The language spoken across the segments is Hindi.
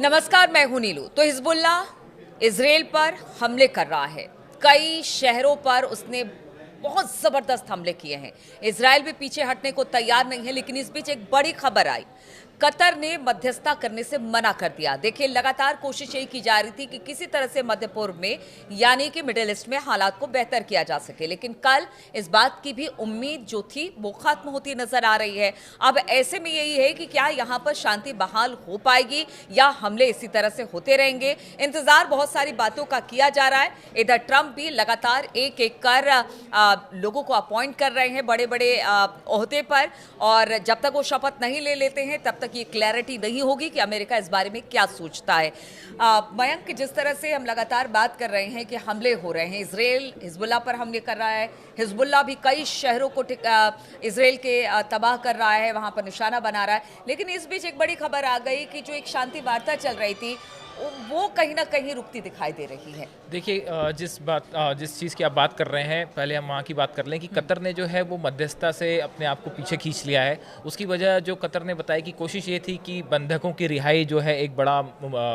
नमस्कार, मैं हूं नीलू। तो हिजबुल्ला इजराइल पर हमले कर रहा है। कई शहरों पर उसने बहुत जबरदस्त हमले किए हैं। इजराइल भी पीछे हटने को तैयार नहीं है, लेकिन इस बीच एक बड़ी खबर आई। कतर ने मध्यस्थता करने से मना कर दिया। देखिए, लगातार कोशिश यही की जा रही थी कि किसी तरह से मध्य पूर्व में यानी कि मिडिल ईस्ट में हालात को बेहतर किया जा सके, लेकिन कल इस बात की भी उम्मीद जो थी वो खत्म होती नजर आ रही है। अब ऐसे में यही है कि क्या यहां पर शांति बहाल हो पाएगी या हमले इसी तरह से होते रहेंगे। इंतजार बहुत सारी बातों का किया जा रहा है। इधर ट्रंप भी लगातार एक एक कर लोगों को अपॉइंट कर रहे हैं बड़े बड़े ओहदे पर, और जब तक वो शपथ नहीं ले लेते हैं तब तक ये क्लैरिटी नहीं होगी कि अमेरिका इस बारे में क्या सोचता है। मयंक, जिस तरह से हम लगातार बात कर रहे हैं कि हमले हो रहे हैं, इजराइल हिजबुल्ला पर हमले कर रहा है, हिजबुल्ला भी कई शहरों को इजराइल के तबाह कर रहा है, वहां पर निशाना बना रहा है, लेकिन इस बीच एक बड़ी खबर आ गई कि जो एक शांति वार्ता चल रही थी वो कहीं ना कहीं रुकती दिखाई दे रही है। देखिए, जिस चीज़ की आप बात कर रहे हैं, पहले हम वहाँ की बात कर लें कि कतर ने जो है वो मध्यस्थता से अपने आप को पीछे खींच लिया है। उसकी वजह जो कतर ने बताई कि कोशिश ये थी कि बंधकों की रिहाई जो है एक बड़ा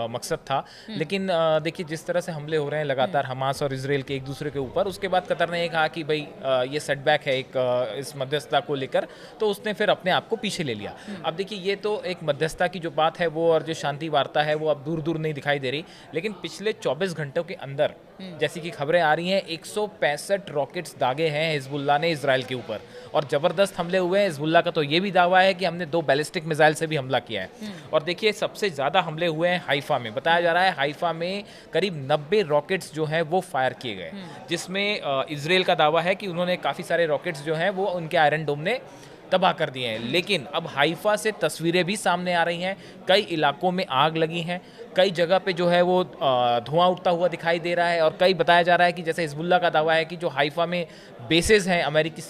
मकसद था, लेकिन देखिए जिस तरह से हमले हो रहे हैं लगातार हमास और इसराइल के एक दूसरे के ऊपर, उसके बाद कतर ने ये कहा कि भाई ये सेटबैक है एक इस मध्यस्थता को लेकर, तो उसने फिर अपने आप को पीछे ले लिया। अब देखिए, ये तो एक मध्यस्थता की जो बात है वो और जो शांति वार्ता है वो अब दूर दूर नहीं दिखाई दे रही, लेकिन पिछले 24 घंटों के अंदर जैसी कि खबरें आ रही हैं 165 रॉकेट्स दागे हैं हिजबुल्ला ने इजराइल के ऊपर, और जबरदस्त हमले हुए हैं। हिजबुल्ला का तो ये भी दावा है कि हमने 2 बैलिस्टिक मिसाइल से भी हमला किया है। और देखिए, सबसे ज़्यादा हमले हुए हैं हाइफा में। बताया जा रहा है हाइफा में करीब 90 रॉकेट्स जो हैं वो फायर किए गए, जिसमें इजराइल का दावा है कि उन्होंने काफ़ी सारे रॉकेट्स जो हैं वो उनके आयरन डोम ने तबाह कर दिए हैं। लेकिन अब हाइफा से तस्वीरें भी सामने आ रही हैं, कई इलाकों में आग लगी हैं, कई जगह पे जो है वो धुआं उठता हुआ दिखाई दे रहा है, और कई बताया जा रहा है कि जैसे हिजबुल्ला का दावा है कि जो हाइफा में बेसेस हैं अमेरिकी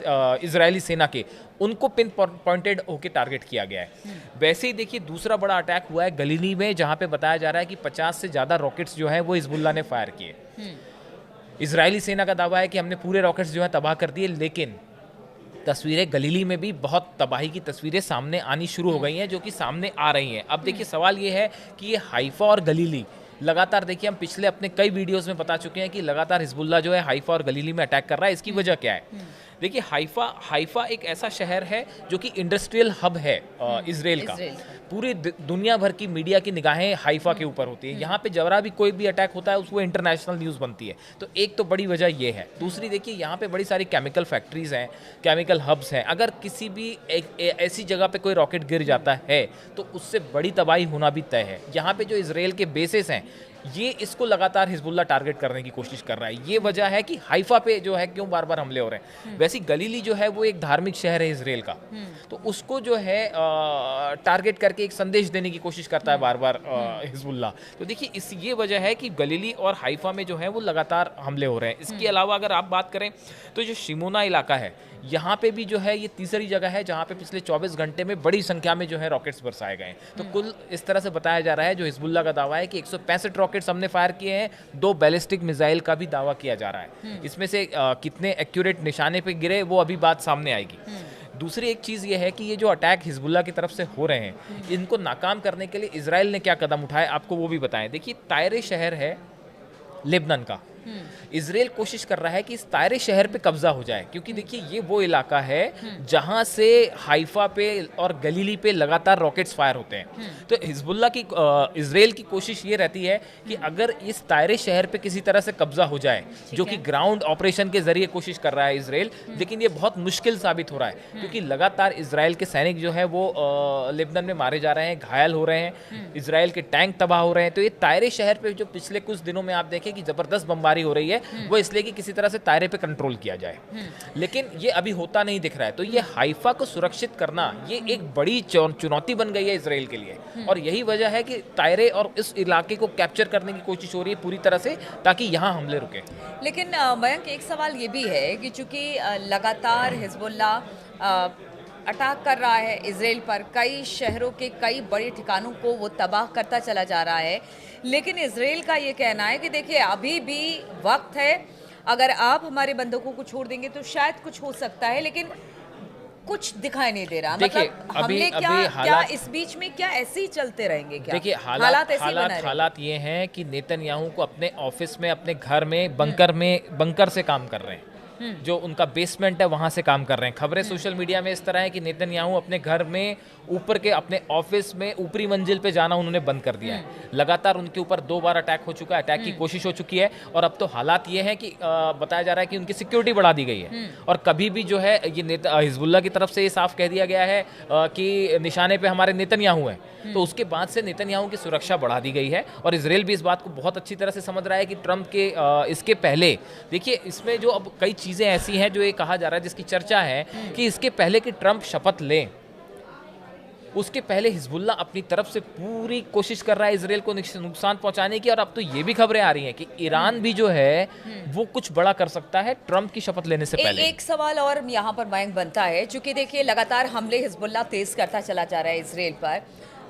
इजरायली सेना के, उनको पिन पॉइंटेड होकर टारगेट किया गया है। वैसे ही देखिए, दूसरा बड़ा अटैक हुआ है गलीली में, जहाँ पे बताया जा रहा है कि 50 से ज़्यादा रॉकेट्स जो हैं वो हिजबुल्ला ने फायर किए। इजरायली सेना का दावा है कि हमने पूरे रॉकेट्स जो है तबाह कर दिए, लेकिन तस्वीरें गलीली में भी बहुत तबाही की तस्वीरें सामने आनी शुरू हो गई हैं, जो कि सामने आ रही हैं। अब देखिए, सवाल ये है कि ये हाइफा और गलीली लगातार, देखिए हम पिछले अपने कई वीडियोस में बता चुके हैं कि लगातार हिजबुल्ला जो है हाइफा और गलीली में अटैक कर रहा है। इसकी वजह क्या है? देखिए, हाइफा एक ऐसा शहर है जो कि इंडस्ट्रियल हब है इजराइल का। पूरी दुनिया भर की मीडिया की निगाहें हाइफा के ऊपर होती है। यहाँ पे जरा भी कोई भी अटैक होता है उसको इंटरनेशनल न्यूज़ बनती है। तो एक तो बड़ी वजह ये है। दूसरी, देखिए यहाँ पे बड़ी सारी केमिकल फैक्ट्रीज हैं, केमिकल हब्स हैं। अगर किसी भी ऐसी जगह पे कोई रॉकेट गिर जाता है तो उससे बड़ी तबाही होना भी तय है। यहाँ पे जो इजराइल के बेसेस हैं, ये इसको लगातार हिजबुल्ला टारगेट करने की कोशिश कर रहा है। ये वजह है कि हाइफा पे जो है क्यों बार बार हमले हो रहे हैं। वैसे गलीली जो है वो एक धार्मिक शहर है इजराइल का, तो उसको जो है टारगेट करके एक संदेश देने की कोशिश करता है बार बार हिजबुल्ला। तो देखिए, ये वजह है कि गलीली और हाइफा में जो है वो लगातार हमले हो रहे हैं। इसके अलावा अगर आप बात करें तो जो शिमोना इलाका है, यहाँ पे भी जो है ये तीसरी जगह है जहाँ पे पिछले 24 घंटे में बड़ी संख्या में जो है रॉकेट्स बरसाए गए हैं। तो कुल इस तरह से बताया जा रहा है, जो हिजबुल्ला का दावा है कि 165 रॉकेट्स हमने फायर किए हैं, 2 बैलिस्टिक मिसाइल का भी दावा किया जा रहा है। इसमें से कितने एक्यूरेट निशाने पे गिरे वो अभी बात सामने आएगी। दूसरी एक चीज़ ये है कि ये जो अटैक हिजबुल्ला की तरफ से हो रहे हैं, इनको नाकाम करने के लिए इजराइल ने क्या कदम उठाए आपको वो भी बताएं। देखिए, तायरे शहर है लेबनान का, इजराइल कोशिश कर रहा है कि इस तायरे शहर पे कब्जा हो जाए, क्योंकि देखिए ये वो इलाका है जहां से हाइफा पे और गलीली पे लगातार रॉकेट्स फायर होते हैं। तो हिजबुल्ला की इजराइल की कोशिश ये रहती है कि अगर इस तायरे शहर पे किसी तरह से कब्जा हो जाए, जो कि ग्राउंड ऑपरेशन के जरिए कोशिश कर रहा है इजराइल, लेकिन ये बहुत मुश्किल साबित हो रहा है, क्योंकि लगातार इजराइल के सैनिक जो है वो लेबनान में मारे जा रहे हैं, घायल हो रहे हैं, इजराइल के टैंक तबाह हो रहे हैं। तो ये तायरे शहर पे जो पिछले कुछ दिनों में आप देखें कि जबरदस्त बमबारी हो रही है, वो इसलिए कि किसी तरह से तायरे पे कंट्रोल किया जाए, लेकिन ये अभी होता नहीं दिख रहा है। तो ये हाइफा को सुरक्षित करना ये एक बड़ी चुनौती बन गई है इजराइल के लिए, और यही वजह है कि तायरे और इस इलाके को कैप्चर करने की कोशिश हो रही है पूरी तरह से, ताकि यहाँ हमले रुके। लेकिन मयंक, एक सवाल ये भी है कि चूंकि लगातार हिजबुल्ला अटैक कर रहा है इजराइल पर, कई शहरों के कई बड़े ठिकानों को वो तबाह करता चला जा रहा है, लेकिन इजराइल का ये कहना है कि देखिए अभी भी वक्त है, अगर आप हमारे बंधकों को छोड़ देंगे तो शायद कुछ हो सकता है, लेकिन कुछ दिखाई नहीं दे रहा। देखिए, मतलब अभी हमले क्या अभी क्या हालात, इस बीच में क्या ऐसे ही चलते रहेंगे क्या? देखिए हालात ऐसे ही बना रहेंगे? हालात ये हैं कि नेतन्याहू को अपने ऑफिस में, अपने घर में बंकर से काम कर रहे हैं। जो उनका बेसमेंट है वहां से काम कर रहे हैं। खबरें सोशल मीडिया में इस तरह है कि नेतन्याहू अपने घर में ऊपर के अपने ऑफिस में ऊपरी मंजिल पे जाना उन्होंने बंद कर दिया है। लगातार उनके ऊपर 2 बार अटैक हो चुका है, अटैक की कोशिश हो चुकी है, और अब तो हालात ये हैं कि बताया जा रहा है कि उनकी सिक्योरिटी बढ़ा दी गई है। और कभी भी जो है ये हिजबुल्लाह की तरफ से ये साफ कह दिया गया है कि निशाने पे हमारे नेतन्याहू हैं, तो उसके बाद से नेतन्याहू की सुरक्षा बढ़ा दी गई है। और इजराइल भी इस बात को बहुत अच्छी तरह से समझ रहा है कि ट्रंप के इसके पहले, देखिए इसमें जो अब कई चीज़ें ऐसी हैं जो ये कहा जा रहा है, जिसकी चर्चा है कि इसके पहले कि ट्रंप शपथ लें, उसके पहले हिजबुल्लाह अपनी तरफ से पूरी कोशिश कर रहा है इजराइल को नुकसान पहुंचाने की। और अब तो ये भी खबरें आ रही हैं कि ईरान भी जो है वो कुछ बड़ा कर सकता है ट्रंप की शपथ लेने से पहले। एक सवाल और यहाँ पर मयंक बनता है, चूंकि देखिए लगातार हमले हिजबुल्लाह तेज करता चला जा रहा है इजराइल पर,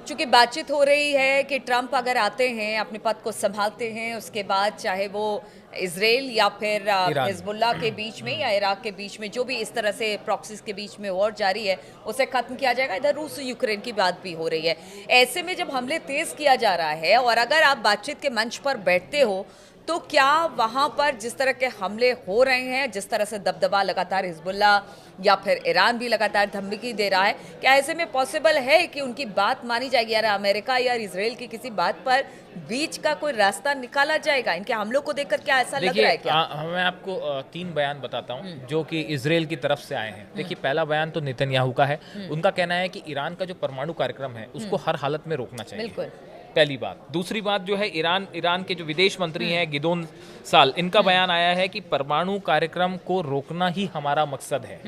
चूंकि बातचीत हो रही है कि ट्रंप अगर आते हैं, अपने पद को संभालते हैं, उसके बाद चाहे वो इजराइल या फिर हिजबुल्लाह के बीच में या इराक के बीच में जो भी इस तरह से प्रॉक्सीज के बीच में वॉर जारी है उसे खत्म किया जाएगा। इधर रूस यूक्रेन की बात भी हो रही है। ऐसे में जब हमले तेज किया जा रहा है और अगर आप बातचीत के मंच पर बैठते हो, तो क्या वहां पर जिस तरह के हमले हो रहे हैं, जिस तरह से दबदबा लगातार हिजबुल्लाह या फिर ईरान भी लगातार धमकी दे रहा है, क्या ऐसे में पॉसिबल है कि उनकी बात मानी जाएगी? यार अमेरिका या इजराइल की किसी बात पर बीच का कोई रास्ता निकाला जाएगा? इनके हमलों को देखकर क्या ऐसा लग रहा है क्या? मैं आपको 3 बयान बताता हूं जो कि इजराइल की तरफ से आए हैं। देखिए, पहला बयान तो नेतन्याहू का है। उनका कहना है कि ईरान का जो परमाणु कार्यक्रम है उसको हर हालत में रोकना चाहिए। बिल्कुल। पहली बात। दूसरी बात जो है, ईरान के जो विदेश मंत्री हैं गिदोन साल, इनका बयान आया है कि परमाणु कार्यक्रम को रोकना ही हमारा मकसद है।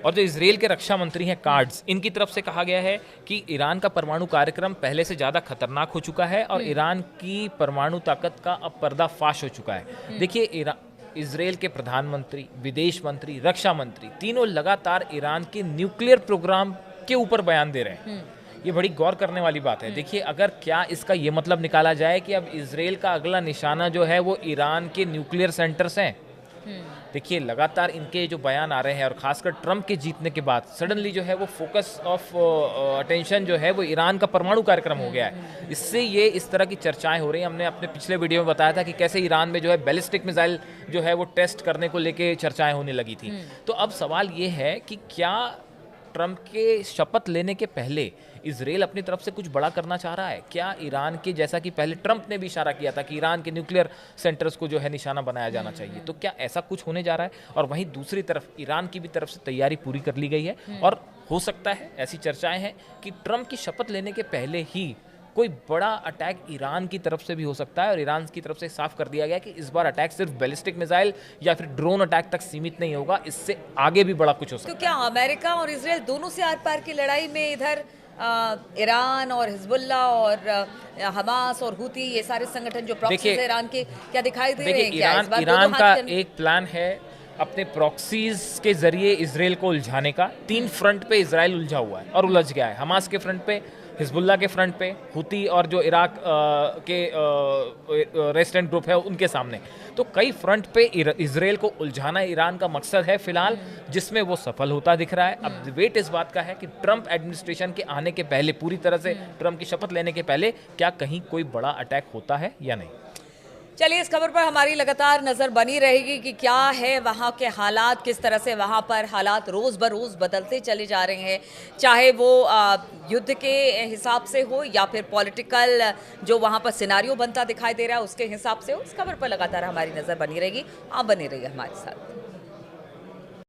और जो इजराइल के रक्षा मंत्री हैं कार्ड्स, इनकी तरफ से कहा गया है कि ईरान का परमाणु कार्यक्रम पहले से ज्यादा खतरनाक हो चुका है और ईरान की परमाणु ताकत का अब पर्दाफाश हो चुका है। देखिए, इजराइल के प्रधानमंत्री, विदेश मंत्री, रक्षा मंत्री तीनों लगातार ईरान के न्यूक्लियर प्रोग्राम के ऊपर बयान दे रहे हैं। ये बड़ी गौर करने वाली बात है। देखिए, अगर क्या इसका ये मतलब निकाला जाए कि अब इजराइल का अगला निशाना जो है वो ईरान के न्यूक्लियर सेंटर्स हैं। देखिए, लगातार इनके जो बयान आ रहे हैं और खासकर ट्रंप के जीतने के बाद सडनली जो है वो फोकस ऑफ अटेंशन जो है वो ईरान का परमाणु कार्यक्रम हो गया है। इससे ये इस तरह की चर्चाएं हो रही हैं। हमने अपने पिछले वीडियो में बताया था कि कैसे ईरान में जो है बैलिस्टिक मिसाइल जो है वो टेस्ट करने को लेके चर्चाएं होने लगी थी। तो अब सवाल ये है कि क्या ट्रंप के शपथ लेने के पहले इजराइल अपनी तरफ से कुछ बड़ा करना चाह रहा है? क्या ईरान के, जैसा कि पहले ट्रंप ने भी इशारा किया था कि ईरान के न्यूक्लियर सेंटर्स को जो है निशाना बनाया जाना चाहिए, तो क्या ऐसा कुछ होने जा रहा है? और वहीं दूसरी तरफ ईरान की भी तरफ से तैयारी पूरी कर ली गई है और हो सकता है, ऐसी चर्चाएं हैं कि ट्रंप की शपथ लेने के पहले ही कोई बड़ा अटैक ईरान की तरफ से भी हो सकता है। और ईरान की तरफ से साफ कर दिया गया कि इस बार अटैक सिर्फ बैलिस्टिक मिसाइल या फिर ड्रोन अटैक तक सीमित नहीं होगा, इससे आगे भी बड़ा कुछ हो सकता है। तो क्या अमेरिका और इजराइल दोनों से आर पार की लड़ाई में इधर ईरान और हिजबुल्लाह और हमास और हुती, ये सारे संगठन जो प्रॉक्सीज ईरान के, क्या दिखाई दे रहे हैं? क्या ईरान का एक प्लान है अपने प्रॉक्सीज के जरिए इजराइल को उलझाने का। 3 फ्रंट पे इजराइल उलझा हुआ है और उलझ गया है। हमास के फ्रंट पे, हिजबुल्लाह के फ्रंट पे, हुती और जो इराक के रेजिस्टेंट ग्रुप है उनके सामने। तो कई फ्रंट पे इजराइल को उलझाना ईरान का मकसद है फिलहाल, जिसमें वो सफल होता दिख रहा है। अब वेट इस बात का है कि ट्रंप एडमिनिस्ट्रेशन के आने के पहले, पूरी तरह से ट्रंप की शपथ लेने के पहले, क्या कहीं कोई बड़ा अटैक होता है या नहीं। चलिए, इस खबर पर हमारी लगातार नज़र बनी रहेगी कि क्या है वहाँ के हालात, किस तरह से वहाँ पर हालात रोज़ बरोज़ बदलते चले जा रहे हैं, चाहे वो युद्ध के हिसाब से हो या फिर पॉलिटिकल जो वहाँ पर सिनारियो बनता दिखाई दे रहा है उसके हिसाब से हो। इस खबर पर लगातार हमारी नज़र बनी रहेगी। आप बने रहिए हमारे साथ।